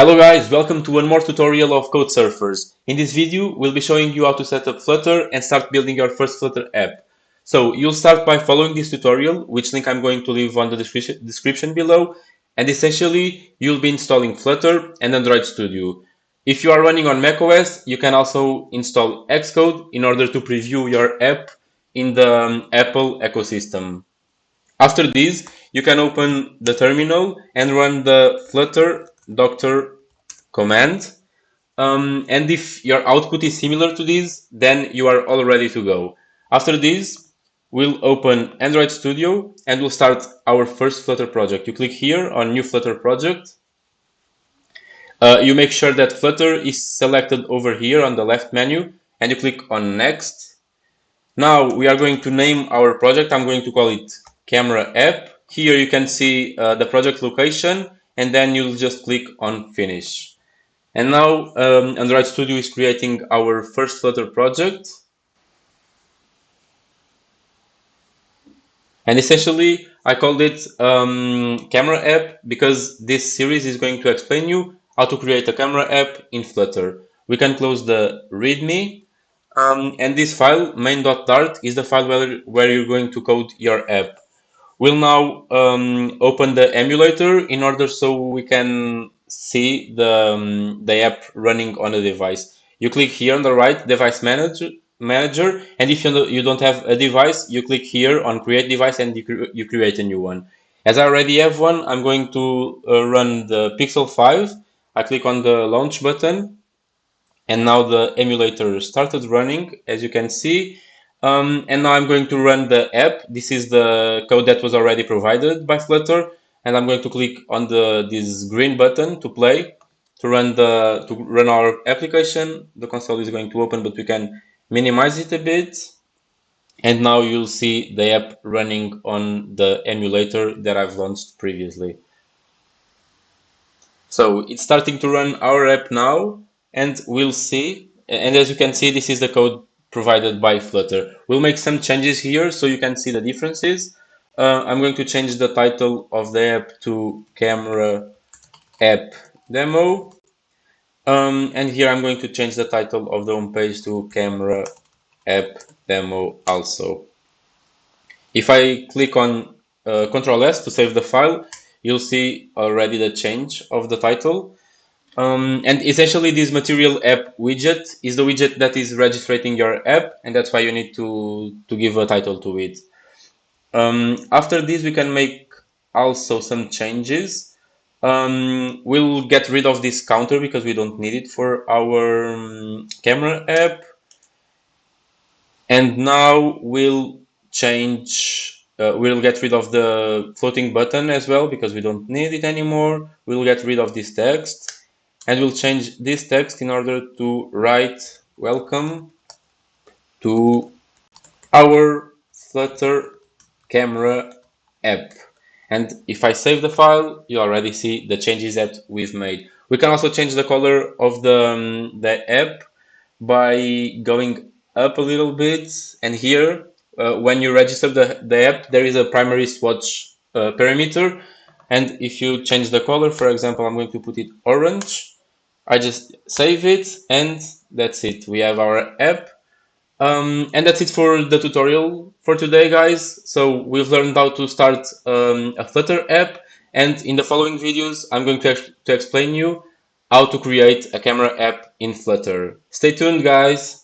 Hello guys, welcome to one more tutorial of Code Surfers. In this video, we'll be showing you how to set up Flutter and start building your first Flutter app. So you'll start by following this tutorial, which link I'm going to leave on the description below, and essentially you'll be installing Flutter and Android Studio. If you are running on macOS, you can also install Xcode in order to preview your app in the Apple ecosystem. After this, you can open the terminal and run the flutter doctor command. And if your output is similar to this, then you are all ready to go. After this, we'll open Android Studio and we'll start our first Flutter project. You click here on New Flutter Project. You make sure that Flutter is selected over here on the left menu and you click on Next. Now we are going to name our project. I'm going to call it Camera App. Here you can see the project location and then you'll just click on Finish. And now Android Studio is creating our first Flutter project. And essentially I called it Camera App because this series is going to explain you how to create a camera app in Flutter. We can close the README. And this file, main.dart, is the file where you're going to code your app. We'll now open the emulator in order so we can see the app running on a device. You click here on the right, Device Manager, and if you don't have a device, you click here on Create Device and you create a new one. As I already have one, I'm going to run the Pixel 5. I click on the Launch button. And now the emulator started running, as you can see. And now I'm going to run the app. This is the code that was already provided by Flutter. And I'm going to click on this green button to play to run our application. The console is going to open, but we can minimize it a bit. And now you'll see the app running on the emulator that I've launched previously. So it's starting to run our app now, and we'll see. And as you can see, this is the code provided by Flutter. We'll make some changes here so you can see the differences. I'm going to change the title of the app to Camera App Demo. And here I'm going to change the title of the homepage to Camera App Demo also. If I click on Ctrl S to save the file, you'll see already the change of the title. And essentially this material app widget is the widget that is registering your app, and that's why you need to give a title to it. After this, we can make also some changes. We'll get rid of this counter because we don't need it for our camera app. And now we'll get rid of the floating button as well because we don't need it anymore. We'll get rid of this text and we'll change this text in order to write welcome to our Flutter camera app. And if I save the file, you already see the changes that we've made. We can also change the color of the app by going up a little bit, and here when you register the app, there is a primary swatch parameter, and if you change the color, for example, I'm going to put it orange. I just save it, and that's it. We have our app. And that's it for the tutorial for today, guys. So we've learned how to start a Flutter app, and in the following videos, I'm going to explain you how to create a camera app in Flutter. Stay tuned, guys.